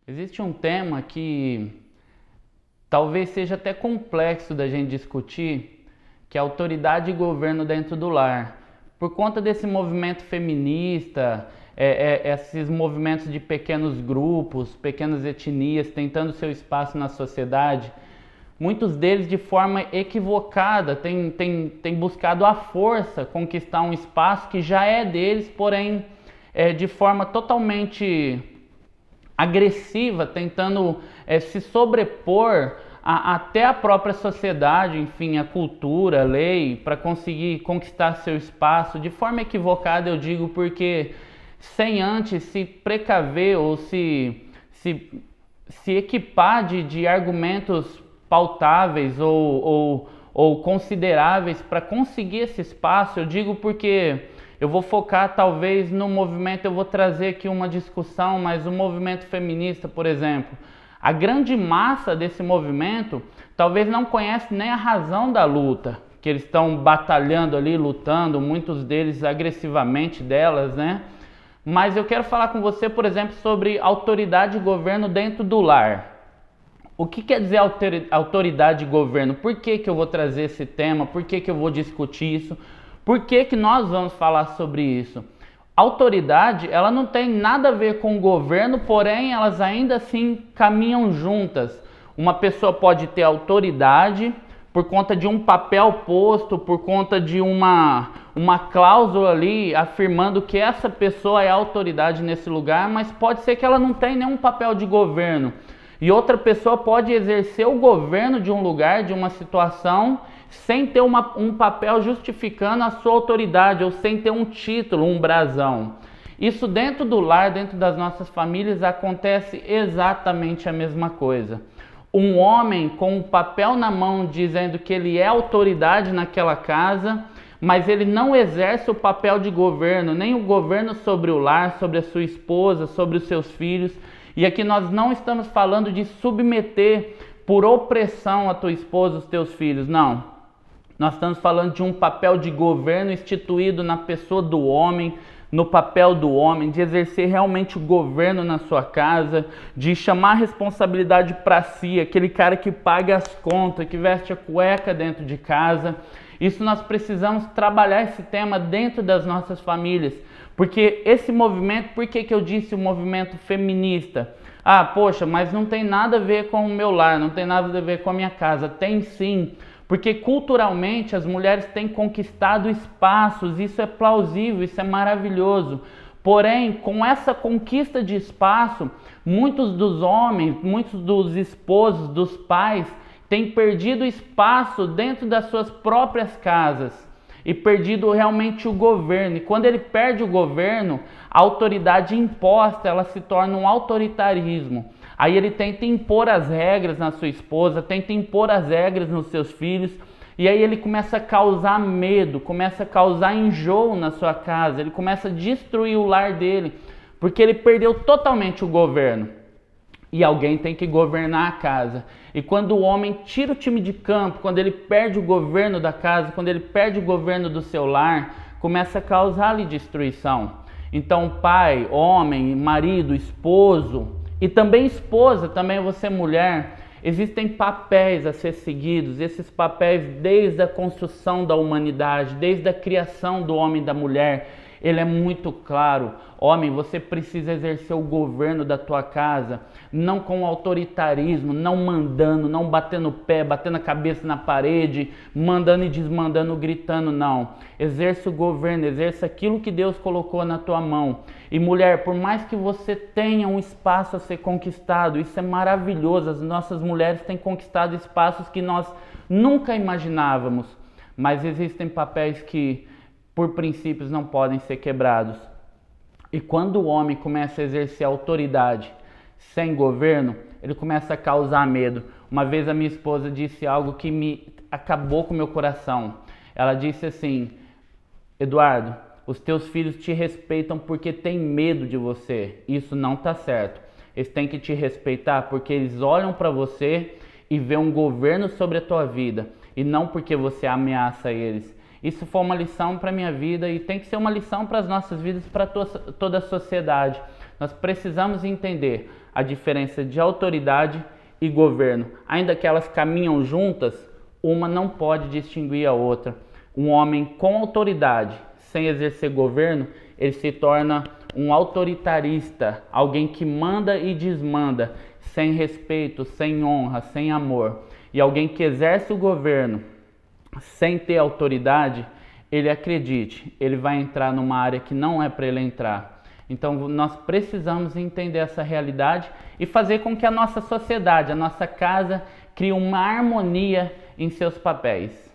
Existe um tema que talvez seja até complexo da gente discutir, que é autoridade e governo dentro do lar. Por conta desse movimento feminista, esses movimentos de pequenos grupos, pequenas etnias tentando seu espaço na sociedade, muitos deles de forma equivocada têm buscado à força conquistar um espaço que já é deles, porém de forma totalmente agressiva, tentando se sobrepor até a própria sociedade, enfim, a cultura, a lei, para conseguir conquistar seu espaço de forma equivocada, eu digo, porque sem antes se precaver ou se equipar de argumentos pautáveis ou consideráveis para conseguir esse espaço. Eu digo porque eu vou focar talvez no movimento, eu vou trazer aqui uma discussão, mas o movimento feminista, por exemplo, a grande massa desse movimento talvez não conhece nem a razão da luta, que eles estão batalhando ali, lutando, muitos deles agressivamente delas, né? Mas eu quero falar com você, por exemplo, sobre autoridade e governo dentro do lar. O que quer dizer autoridade e governo? Por que eu vou trazer esse tema? Por que eu vou discutir isso? Por que nós vamos falar sobre isso? Autoridade, ela não tem nada a ver com o governo, porém elas ainda assim caminham juntas. Uma pessoa pode ter autoridade por conta de um papel posto, por conta de uma cláusula ali afirmando que essa pessoa é autoridade nesse lugar, mas pode ser que ela não tenha nenhum papel de governo. E outra pessoa pode exercer o governo de um lugar, de uma situação, sem ter um papel justificando a sua autoridade, ou sem ter um título, um brasão. Isso dentro do lar, dentro das nossas famílias, acontece exatamente a mesma coisa. Um homem com um papel na mão dizendo que ele é autoridade naquela casa, mas ele não exerce o papel de governo, nem o governo sobre o lar, sobre a sua esposa, sobre os seus filhos. E aqui nós não estamos falando de submeter por opressão a tua esposa, os teus filhos, não. Nós estamos falando de um papel de governo instituído na pessoa do homem, no papel do homem, de exercer realmente o governo na sua casa, de chamar a responsabilidade para si, aquele cara que paga as contas, que veste a cueca dentro de casa. Isso nós precisamos trabalhar esse tema dentro das nossas famílias, porque esse movimento, por que eu disse o movimento feminista? Ah, poxa, mas não tem nada a ver com o meu lar, não tem nada a ver com a minha casa. Tem sim, porque culturalmente as mulheres têm conquistado espaços, isso é plausível, isso é maravilhoso. Porém, com essa conquista de espaço, muitos dos homens, muitos dos esposos, dos pais, têm perdido espaço dentro das suas próprias casas e perdido realmente o governo. E quando ele perde o governo, a autoridade imposta, ela se torna um autoritarismo. Aí ele tenta impor as regras na sua esposa, tenta impor as regras nos seus filhos, e aí ele começa a causar medo, começa a causar enjoo na sua casa, ele começa a destruir o lar dele, porque ele perdeu totalmente o governo. E alguém tem que governar a casa. E quando o homem tira o time de campo, quando ele perde o governo da casa, quando ele perde o governo do seu lar, começa a causar-lhe destruição. Então, pai, homem, marido, esposo e também esposa, também você mulher, existem papéis a ser seguidos. Esses papéis desde a construção da humanidade, desde a criação do homem e da mulher, ele é muito claro. Homem, você precisa exercer o governo da tua casa, não com autoritarismo, não mandando, não batendo o pé, batendo a cabeça na parede, mandando e desmandando, gritando, não. Exerce o governo, exerce aquilo que Deus colocou na tua mão. E mulher, por mais que você tenha um espaço a ser conquistado, isso é maravilhoso, as nossas mulheres têm conquistado espaços que nós nunca imaginávamos, mas existem papéis que por princípios não podem ser quebrados. E quando o homem começa a exercer autoridade sem governo, ele começa a causar medo. Uma vez a minha esposa disse algo que me acabou com o meu coração. Ela disse assim: Eduardo, os teus filhos te respeitam porque têm medo de você. Isso não está certo. Eles têm que te respeitar porque eles olham para você e vê um governo sobre a tua vida, e não porque você ameaça eles. Isso foi uma lição para a minha vida e tem que ser uma lição para as nossas vidas, para toda a sociedade. Nós precisamos entender, a diferença de autoridade e governo. Ainda que elas caminham juntas, uma não pode distinguir a outra. Um homem com autoridade, sem exercer governo, ele se torna um autoritarista, alguém que manda e desmanda, sem respeito, sem honra, sem amor. E alguém que exerce o governo sem ter autoridade, ele acredite, ele vai entrar numa área que não é para ele entrar. Então nós precisamos entender essa realidade e fazer com que a nossa sociedade, a nossa casa, crie uma harmonia em seus papéis.